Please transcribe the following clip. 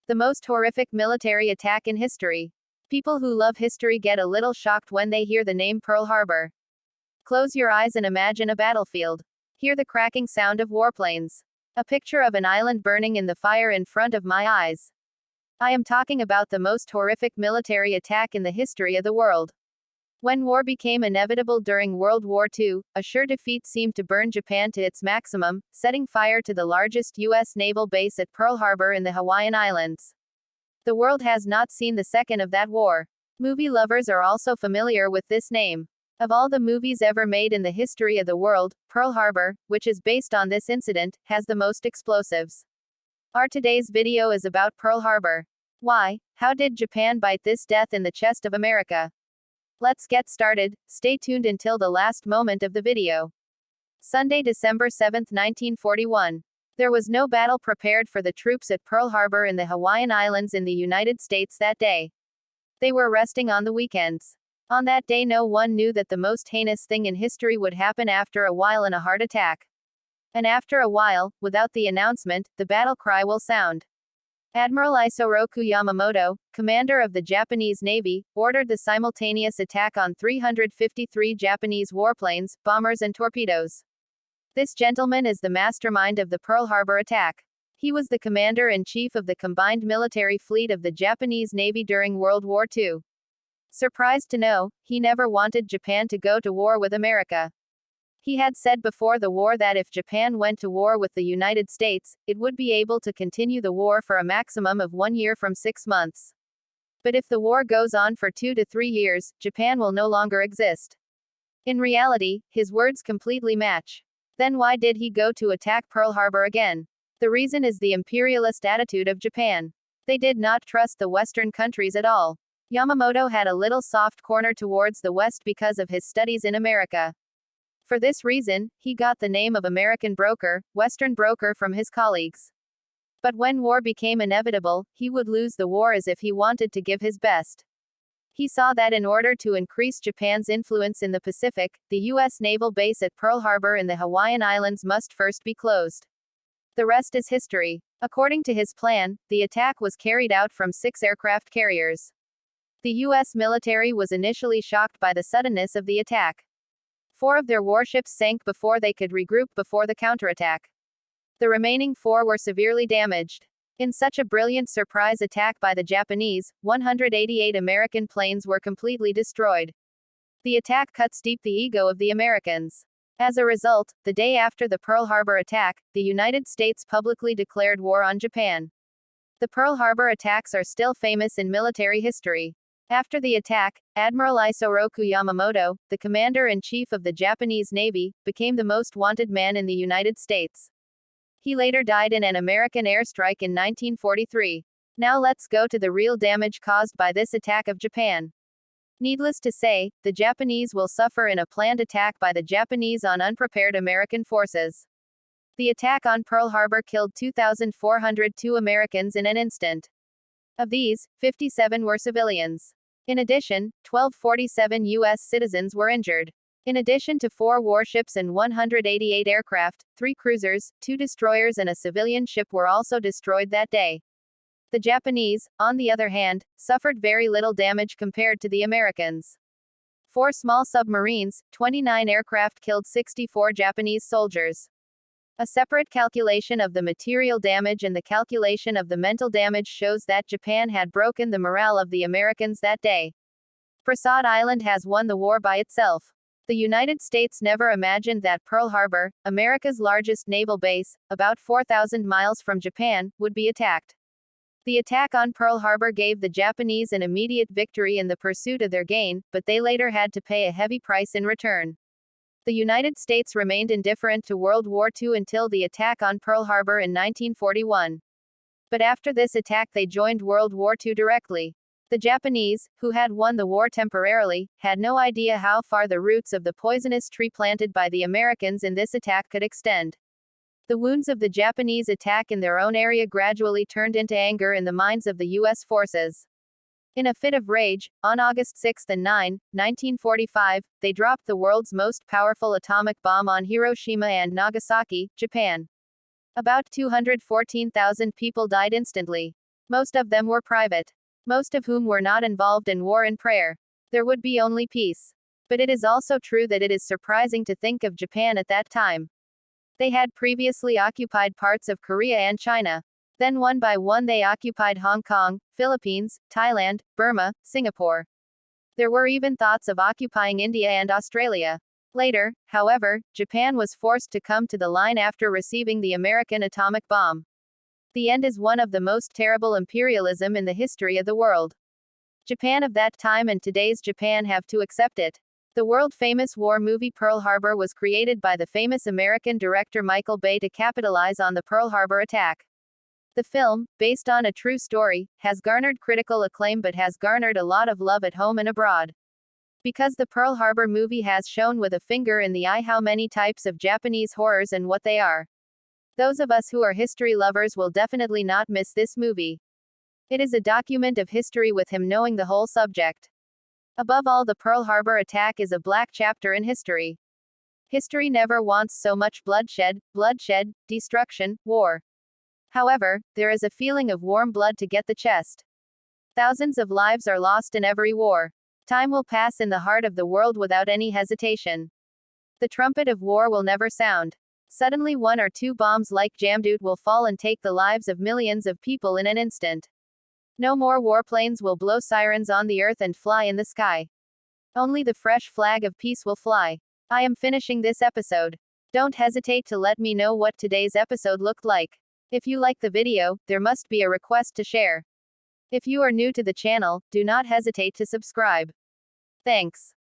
The most horrific military attack in history. People who love history get a little shocked when they hear the name Pearl Harbor. Close your eyes and imagine a battlefield. Hear the cracking sound of warplanes. A picture of an island burning in the fire in front of my eyes. I am talking about the most horrific military attack in the history of the world. When war became inevitable during World War II, a sure defeat seemed to burn Japan to its maximum, setting fire to the largest U.S. naval base at Pearl Harbor in the Hawaiian Islands. The world has not seen the second of that war. Movie lovers are also familiar with this name. Of all the movies ever made in the history of the world, Pearl Harbor, which is based on this incident, has the most explosives. Our today's video is about Pearl Harbor. Why? How did Japan bite this death in the chest of America? Let's get started. Stay tuned until the last moment of the video. Sunday, December 7, 1941. There was no battle prepared for the troops at Pearl Harbor in the Hawaiian Islands in the United States that day. They were resting on the weekends. On that day, no one knew that the most heinous thing in history would happen after a while in a heart attack. And after a while, without the announcement, the battle cry will sound. Admiral Isoroku Yamamoto, commander of the Japanese Navy, ordered the simultaneous attack on 353 Japanese warplanes, bombers and torpedoes. This gentleman is the mastermind of the Pearl Harbor attack. He was the commander-in-chief of the combined military fleet of the Japanese Navy during World War II. Surprised to know, he never wanted Japan to go to war with America. He had said before the war that if Japan went to war with the United States, it would be able to continue the war for a maximum of 1 year from 6 months. But if the war goes on for 2 to 3 years, Japan will no longer exist. In reality, his words completely match. Then why did he go to attack Pearl Harbor again? The reason is the imperialist attitude of Japan. They did not trust the Western countries at all. Yamamoto had a little soft corner towards the West because of his studies in America. For this reason, he got the name of American broker, Western broker from his colleagues. But when war became inevitable, he would lose the war as if he wanted to give his best. He saw that in order to increase Japan's influence in the Pacific, the U.S. naval base at Pearl Harbor in the Hawaiian Islands must first be closed. The rest is history. According to his plan, the attack was carried out from 6 aircraft carriers. The U.S. military was initially shocked by the suddenness of the attack. 4 of their warships sank before they could regroup before the counterattack. The remaining 4 were severely damaged. In such a brilliant surprise attack by the Japanese, 188 American planes were completely destroyed. The attack cuts deep the ego of the Americans. As a result, the day after the Pearl Harbor attack, the United States publicly declared war on Japan. The Pearl Harbor attacks are still famous in military history. After the attack, Admiral Isoroku Yamamoto, the commander-in-chief of the Japanese Navy, became the most wanted man in the United States. He later died in an American airstrike in 1943. Now let's go to the real damage caused by this attack of Japan. Needless to say, the Japanese will suffer in a planned attack by the Japanese on unprepared American forces. The attack on Pearl Harbor killed 2,402 Americans in an instant. Of these, 57 were civilians. In addition, 1,247 U.S. citizens were injured. In addition to 4 warships and 188 aircraft, 3 cruisers, 2 destroyers and a civilian ship were also destroyed that day. The Japanese, on the other hand, suffered very little damage compared to the Americans. 4 small submarines, 29 aircraft killed 64 Japanese soldiers. A separate calculation of the material damage and the calculation of the mental damage shows that Japan had broken the morale of the Americans that day. Prasad Island has won the war by itself. The United States never imagined that Pearl Harbor, America's largest naval base, about 4,000 miles from Japan, would be attacked. The attack on Pearl Harbor gave the Japanese an immediate victory in the pursuit of their gain, but they later had to pay a heavy price in return. The United States remained indifferent to World War II until the attack on Pearl Harbor in 1941. But after this attack they joined World War II directly. The Japanese, who had won the war temporarily, had no idea how far the roots of the poisonous tree planted by the Americans in this attack could extend. The wounds of the Japanese attack in their own area gradually turned into anger in the minds of the U.S. forces. In a fit of rage, on August 6 and 9, 1945, they dropped the world's most powerful atomic bomb on Hiroshima and Nagasaki, Japan. About 214,000 people died instantly. Most of them were private. Most of whom were not involved in war and prayer. There would be only peace. But it is also true that it is surprising to think of Japan at that time. They had previously occupied parts of Korea and China. Then one by one they occupied Hong Kong, Philippines, Thailand, Burma, Singapore. There were even thoughts of occupying India and Australia. Later, however, Japan was forced to come to the line after receiving the American atomic bomb. The end is one of the most terrible imperialism in the history of the world. Japan of that time and today's Japan have to accept it. The world-famous war movie Pearl Harbor was created by the famous American director Michael Bay to capitalize on the Pearl Harbor attack. The film, based on a true story, has garnered critical acclaim but has garnered a lot of love at home and abroad. Because the Pearl Harbor movie has shown with a finger in the eye how many types of Japanese horrors and what they are. Those of us who are history lovers will definitely not miss this movie. It is a document of history with him knowing the whole subject. Above all, the Pearl Harbor attack is a black chapter in history. History never wants so much bloodshed, destruction, war. However, there is a feeling of warm blood to get the chest. Thousands of lives are lost in every war. Time will pass in the heart of the world without any hesitation. The trumpet of war will never sound. Suddenly one or two bombs like Jamdoot will fall and take the lives of millions of people in an instant. No more warplanes will blow sirens on the earth and fly in the sky. Only the fresh flag of peace will fly. I am finishing this episode. Don't hesitate to let me know what today's episode looked like. If you like the video, there must be a request to share. If you are new to the channel, do not hesitate to subscribe. Thanks.